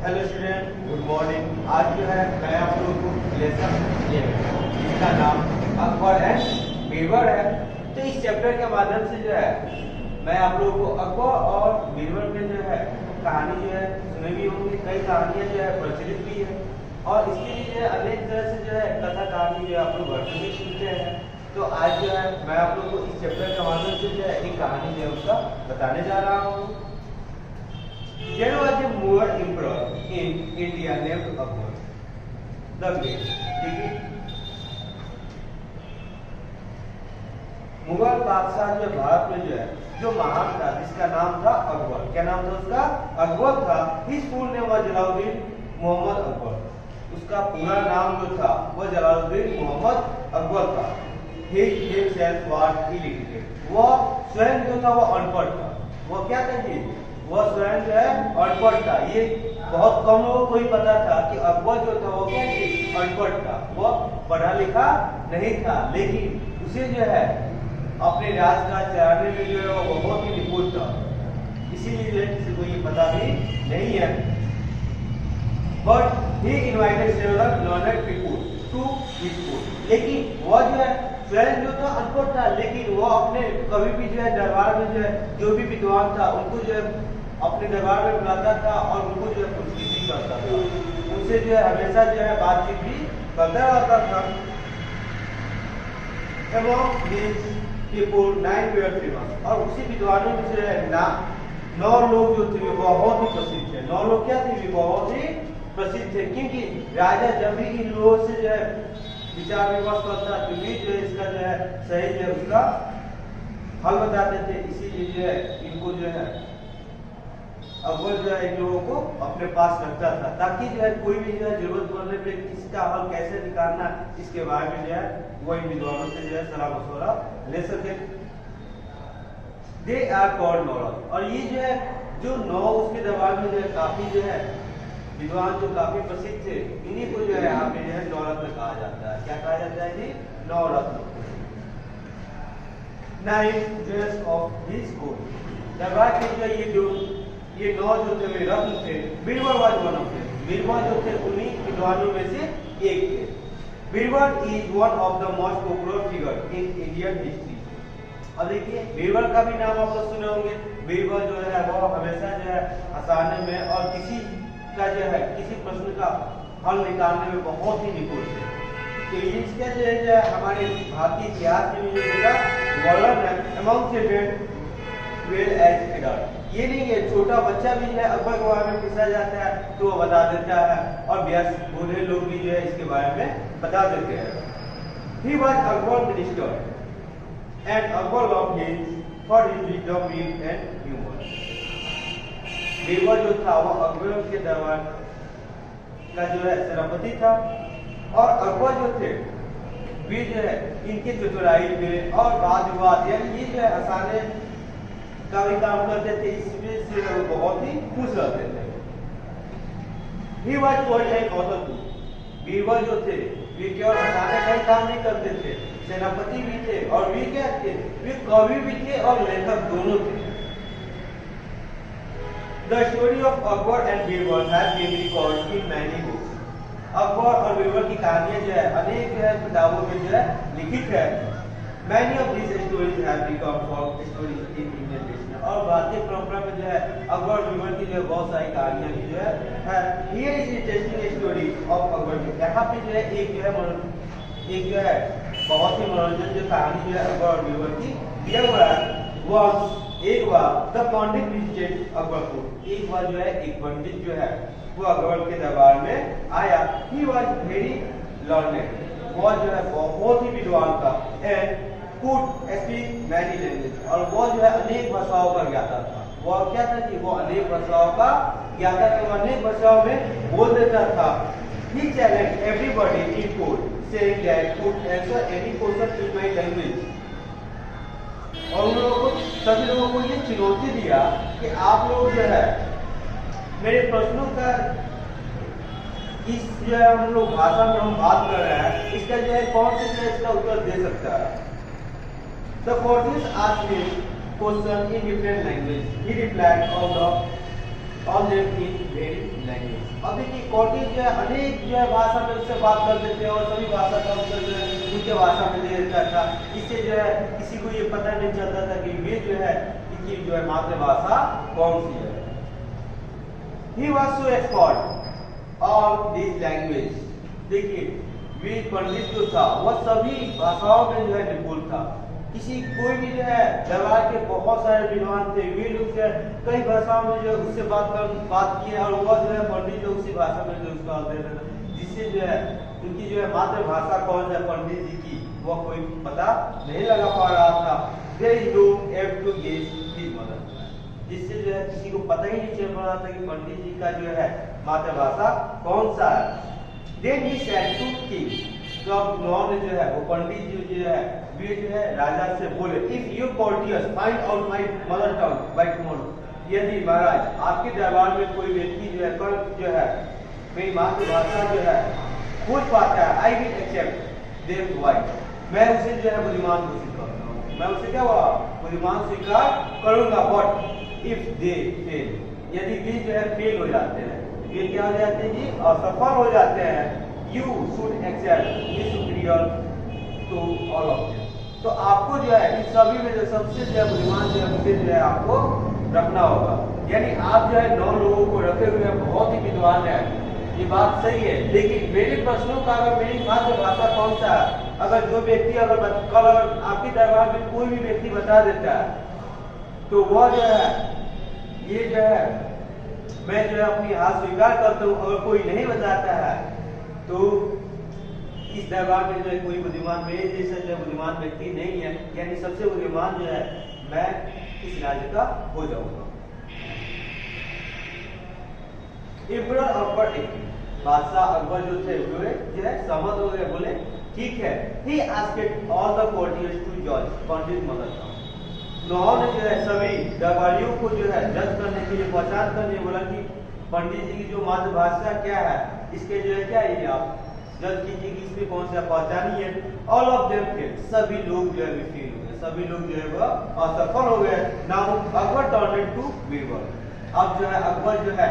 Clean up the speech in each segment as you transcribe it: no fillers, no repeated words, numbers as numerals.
Hello student, good morning. आज जो है मैं आप लोगों को लेसन जिसका नाम अकबर एंड बीरबल है। तो इस चैप्टर के माध्यम से जो है मैं आप लोगों को अकबर और बीरबल में जो है कहानी जो है सुने भी होंगे। कई कहानियाँ जो है प्रचलित भी है और इसके लिए जो है अनेक तरह से जो है कथा कहानी जो आप लोग घर में भी सुनते हैं। तो आज जो है मैं आप लोगों को इस चैप्टर के माध्यम से जो है एक कहानी जो है उसका बताने जा रहा हूँ। There was a Mughal emperor in India named Akbar the Great। Mughal बादशाह जो भारत में जो है जो महान था जिसका नाम था अकबर। क्या नाम था उसका? अकबर था। His full name was Jalaluddin Mohammad Akbar. उसका पूरा नाम जो था वो जलालुद्दीन मोहम्मद अकबर था। He himself was illiterate। वह स्वयं जो था वो अनपढ़ था। वो क्या था जी? वह स्वयं जो है अनपढ़ था। ये बहुत कम लोगों को ही पता था कि अकबर जो था वो क्या अनपढ़ था। वह पढ़ा लिखा नहीं था, लेकिन उसे जो है अपने राज का चलाने में जो है वो बहुत ही निपुण था। इसीलिए जो है किसी को ये पता भी नहीं है। But he invited several learned people to his court. लेकिन वह जो है स्वयं जो था अनपढ़ था, लेकिन वो अपने कभी भी जो है दरबार में जो है जो भी विद्वान था उनको जो है अपने दरबार में बुलाता था और उनको जो है पूछताछ भी करता था। उनसे जो है हमेशा जो है बातचीत भी करता रहता था। Among these people 9 were famous। और उसी विद्वानों में जो है 9 लोग जो थे बहुत ही प्रसिद्ध थे। 9 लोग क्या थे? बहुत ही प्रसिद्ध थे, क्योंकि राजा जब भी इन लोगों से जो है विचार विमर्श करता तो भी जो है इसका जो है सही जो है उसका हल बताते थे। इसीलिए जो है इनको जो है अकबर जो है इन लोगों को अपने पास रखता था, ताकि जो है कोई भी जो है जरूरत पड़ने पे इसका हल कैसे निकालना इसके बारे में जो है वो इन विद्वानों से जो है सलाह मशवरा ले सके। दे आर कॉल्ड नौरत। और ये जो है जो 9 उसके दरबार में जो है काफी जो है विद्वान जो काफी प्रसिद्ध थे, इन्हीं को जो है यहाँ पे जो है नौरत्न कहा जाता है। क्या कहा जाता है जी? नौरत्न। 9 jewels of his court। दरबार के जो ये 9 जो थे वे रत्न थे। Birbal was one of them. Birbal जो थे उन्हीं विद्वानों में से एक थे। Birbal is one of the most popular figure in Indian history. अब देखिए बीरबल का भी नाम आप लोग सुने होंगे। बीरबल जो है वो हमेशा जो है हंसाने में और किसी का जो है किसी प्रश्न का हल निकालने में बहुत ही निपुण थे। तो इसका जो है हमारे भारतीय इतिहास में जो वर्णन है among children well as adult. ये नहीं है छोटा बच्चा भी जो है अकबर के बारे में पूछा जाता है तो वो बता देता है, और वयस्क बूढ़े लोग भी जो है इसके बारे में बता देते हैं। He was Akbar minister and Akbar loved him for his wisdom, wit and humor। Birbal जो था वो अकबर के दरबार का जो है सेनापति था, और अकबर जो थे वे जो है इनके चतुराई में और वाद विवाद यानी ये जो है हंसाने का भी काम करते थे। इसमें से वो बहुत ही खुश रहते थे। He was poet and author too। Birbal जो थे वे केवल हंसाने का ही काम नहीं करते थे, सेनापति भी थे और वे क्या थे? वे कवि भी थे और लेखक दोनों थे। The story of Akbar and Birbal has been recorded in many books। Akbar और बीरबल की कहानियां जो है अनेक जो है किताबों में जो है लिखित है। Many of these stories have become folk stories in Indian tradition। और भारतीय परंपरा में जो है अकबर और बीरबल की जो है बहुत सारी कहानियां भी जो है। Here is interesting story of Akbar। यहाँ पे जो है एक जो है बहुत ही मनोरंजन जो कहानी जो है अकबर और बीरबल की दिया हुआ है। एक बार द पंडित विजिटेड अकबर को। एक बार जो है एक पंडित जो है वो अकबर के दरबार में आया। He was very learned. वो जो है बहुत ही विद्वान था and could speak many language. और वो जो है अनेक भाषाओं का ज्ञाता था। वो क्या था कि वो अनेक भाषाओं का ज्ञाता था, अनेक भाषाओं में बोल देता था। He challenged everybody in court saying that could answer any question in my language। और उन लोगों को सभी लोगों को ये चुनौती दिया कि आप लोग जो है मेरे प्रश्नों का इस जो है हम लोग भाषा में हम बात कर रहे हैं इसका जो है कौन से जो है इसका उत्तर दे सकता है। The courtiers asked him question in different language। He replied all them in very language। अभी की कोटी जो है अनेक जो है भाषा में उससे बात कर देते हैं और सभी भाषा का उत्तर जो है उनके भाषा में दे देता था। इससे जो है किसी को ये पता नहीं चलता था कि वे जो है इनकी जो है मातृभाषा कौन सी है। He was so expert of this language। देखिए वे पंडित जो था वह सभी भाषाओं में जो है निपुण था। किसी कोई भी जो है दरबार के बहुत सारे विद्वान थे, वे लोग जो है कई भाषाओं में जो उससे बात किए और वह जो है पंडित लोग उसी भाषा में जो उसका उत्तर देता था, जिससे जो है उनकी जो है मातृभाषा कौन है पंडित जी की वह कोई पता नहीं लगा पा रहा था। There is no app to guess his mother। जिससे जो है किसी को पता ही नहीं चल पा रहा था कि पंडित जी का जो है मातृभाषा कौन सा है। Then he said to king। तो अब उन्होंने जो है वो पंडित जी जो है वे जो है राजा से बोले, If you courtiers find out my mother tongue by tomorrow। यदि महाराज आपके दरबार में कोई व्यक्ति जो है कल जो है मेरी मातृभाषा जो है खोज पाता है, I will accept their wife। मैं उसे जो है बुद्धिमान घोषित करता हूँ, मैं उसे क्या हुआ बुद्धिमान स्वीकार करूंगा। But if they fail। यदि वे जो है फेल हो जाते हैं, ये क्या हो जाते हैं जी असफल हो जाते हैं, you should accept me superior to all of them। तो आपको जो है इन सभी में जो सबसे जो है बुद्धिमान जो है उसे जो है आपको रखना होगा। यानी आप जो है 9 लोगों को रखे हुए हैं, बहुत ही विद्वान है, ये बात सही है, लेकिन मेरे प्रश्नों का अगर मेरी मातृभाषा कौन सा है, अगर जो व्यक्ति अगर कल अगर आपके दरबार में कोई भी व्यक्ति बता देता है तो वह जो है ये जो है मैं जो है अपनी हार स्वीकार करता हूँ। अगर कोई नहीं बताता है तो इस दरबार में जो है कोई बुद्धिमान मेरे जैसा जो बुद्धिमान व्यक्ति नहीं है, यानी सबसे बुद्धिमान जो है मैं इस राज्य का हो जाऊंगा। इम्परर अकबर बादशाह अकबर जो थे वे जो है सहमत हो गए, बोले ठीक है। He asked all the courtiers to जज पंडित मदर टंग। उन्होंने जो है सभी दरबारियों को जो है जज करने के लिए पहचान करने बोला कि पंडित जी की जो मातृभाषा क्या है, इसके जो है क्या ये आप जज कीजिए कि इसमें कौन सा पहचानिए। All of them fail. सभी लोग जो है फेल हो गए, सभी लोग जो है वह असफल हो गए। Now Akbar turned to Birbal. अब जो है अकबर जो है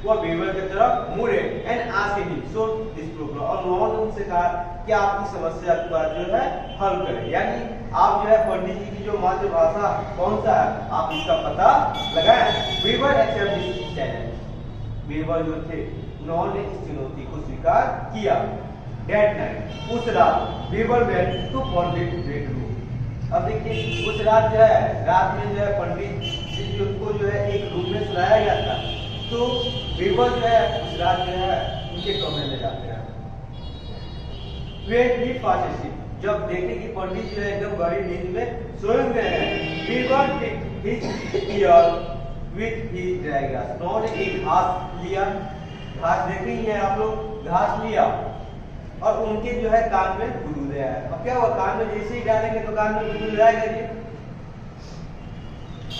वह बीरबल की तरफ मुड़े and asked him so this problem. और उन्होंने उनसे कहा कि आपकी समस्या का जो है हल करें, यानी आप जो है पंडित जी की जो मातृभाषा कौन सा है आप इसका पता लगाएं। Birbal accept this challenge. Birbal जो थे उन्होंने इस चुनौती को स्वीकार किया। डेट नाइट उस रात Birbal went to Pandit bedroom. अब देखिए उस रात जो है रात में जो है पंडित जी को जो है एक रूम में सुलाया गया था, तो बीरबल जो है उस रात जो है उनके कमरे में जाते हैं। वे भी फास्ट जब देखे कि पंडित जो है एकदम गहरी नींद में सोए हुए हैं, Birbal his year with his dry grass. उन्होंने एक घास लिया, घास देखे ही है आप लोग, घास लिया और उनके जो है कान में गुदगुदाया है। अब क्या हुआ कान में जैसे ही डालेंगे तो कान में गुदगुदाएगा जी।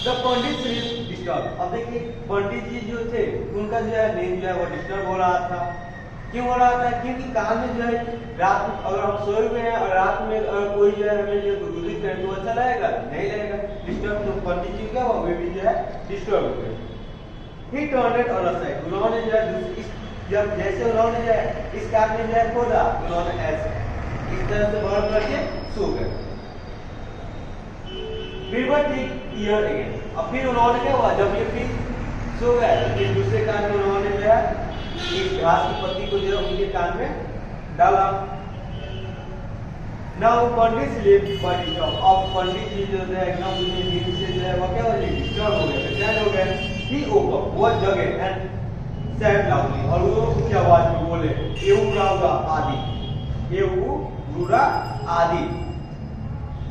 जब पंडित स्लीप डिस्टर्ब। अब देखिए पंडित जी जो थे उनका जो है नींद जो है वो डिस्टर्ब हो रहा था। क्यों हो रहा था? क्योंकि कान में जो है रात अगर हम सोए हुए हैं और रात में अगर कोई जो है हमें जो गुदगुदी करे तो अच्छा लगेगा नहीं लगेगा, डिस्टर्ब। तो पंडित जी क्या हुआ वे भी जो है डिस्टर्ब हो गए। ही टर्न्ड ऑन अ साइड। उन्होंने जो है जब जैसे उन्होंने जो है इस कान में जो है खोदा उन्होंने ऐसे इस तरह से बंद करके सो गए। बीरबल ठीक ईयर अगेन। अब फिर उन्होंने क्या हुआ जब ये फिर सो गए फिर दूसरे कान में उन्होंने जो है इस घास की पत्ती को जो है उनके कान में डाला। Now Pandit sleep by disturb. अब पंडित जी जो है एकदम उनकी नींद से जो है वो क्या हो गए डिस्टर्ब हो गए, बेचैन हो गए। ही ओपन वो जगे एंड सेड लाउडली। और वो ऊंची आवाज में बोले एवुरागा आदि, एवुरा आदि।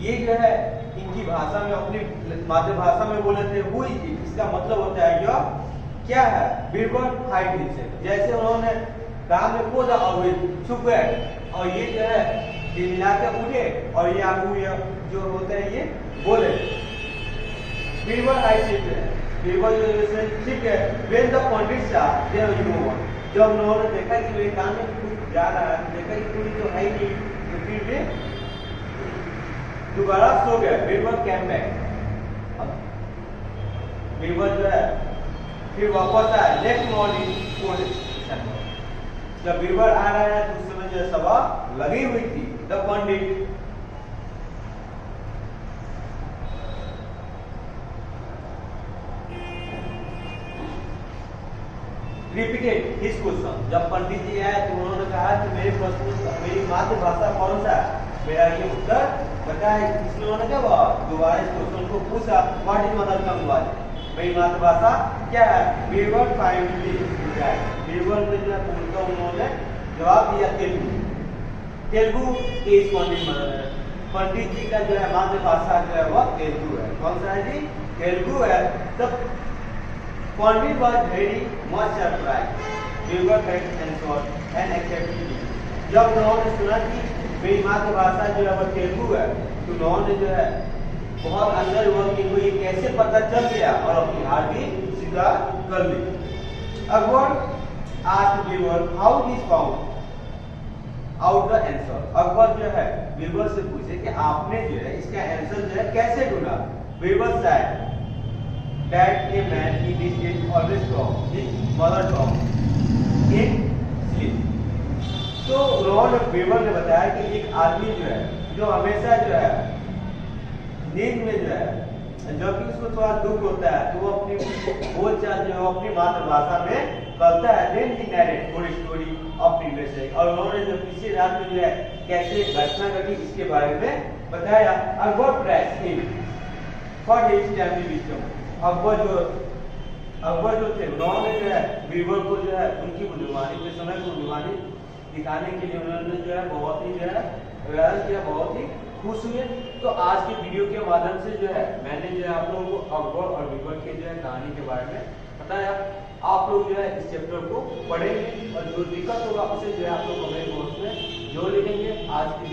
ये जो है इनकी भाषा में अपनी मातृभाषा में बोले थे हुई। इसका मतलब होता है यह क्या है? Birbal hide himself. जैसे उन्होंने कान में खोदा और वे छुप गए और ये जो है मिला के उठे और ये आगू ये जो होते हैं ये बोले। Birbal hide himself. बीरबल जो जैसे ठीक है when the पंडित साहब देयर यू वन। जब उन्होंने देखा कि वे कान में कुछ जा रहा है, देखा कि पूरी तो है ही नहीं, तो फिर वे दोबारा सो गए। Birbal came back. बीरबल जो है फिर वापस आया नेक्स्ट मॉर्निंग पुलिस स्टेशन पर। जब बीरबल आ रहा है तो उस समय जो सभा लगी हुई थी। The Pandit repeated his question. जब पंडित जी आए तो उन्होंने कहा कि मेरे प्रश्न मेरी मातृभाषा कौन सा है, मेरा ये उत्तर बताया। इसलिए उन्होंने क्या हुआ दोबारा इस क्वेश्चन को पूछा, what is mother tongue was, मेरी मातृभाषा क्या है। बीरबल फाइनली बीरबल ने जो पूछकर उन्होंने जवाब दिया तेलुगु। तेलुगु इज पंडित जी का जो है मातृभाषा जो है वह तेलुगु है। कौन सा है जी, तेलुगु है। तब पंडित was very much surprised. Birbal had answered and accepted it. जब उन्होंने सुना कि मेरी मातृभाषा जो है वह तेलुगु है तो उन्होंने जो है बहुत अंदर हुआ कि इनको ये कैसे पता चल गया और अपनी हार भी स्वीकार कर ली। Akbar asked Birbal how he found out the answer. Akbar जो है बीरबल से पूछे कि आपने जो है इसका आंसर जो है कैसे ढूंढा। Birbal said that a man in this age always talks his mother tongue in sleep. तो उन्होंने बीरबल ने बताया कि एक आदमी जो है जो हमेशा जो है नींद में जो है जब भी उसको थोड़ा दुख होता है तो वो अपनी बोलचाल जो है अपनी मातृभाषा में करता है। Then he narrate full story of previous day. और उन्होंने जो पिछली रात में जो है कैसे घटना घटी इसके बारे में बताया। Akbar press him for his timely wisdom. Akbar जो थे उन्होंने जो है बीरबल को जो है उनकी बुद्धिमानी के समय की बुद्धिमानी दिखाने के लिए उन्होंने जो है बहुत ही जो है प्रयास किया, बहुत ही खुश हुए। तो आज की वीडियो के माध्यम से जो है मैंने जो है आप लोगों को अकबर और बीरबल के जो है कहानी के बारे में बताया। आप लोग जो है इस चैप्टर को पढ़ेंगे और जो दिक्कत होगा उसे जो है आप लोग कमेंट बॉक्स में जो लिखेंगे। आज की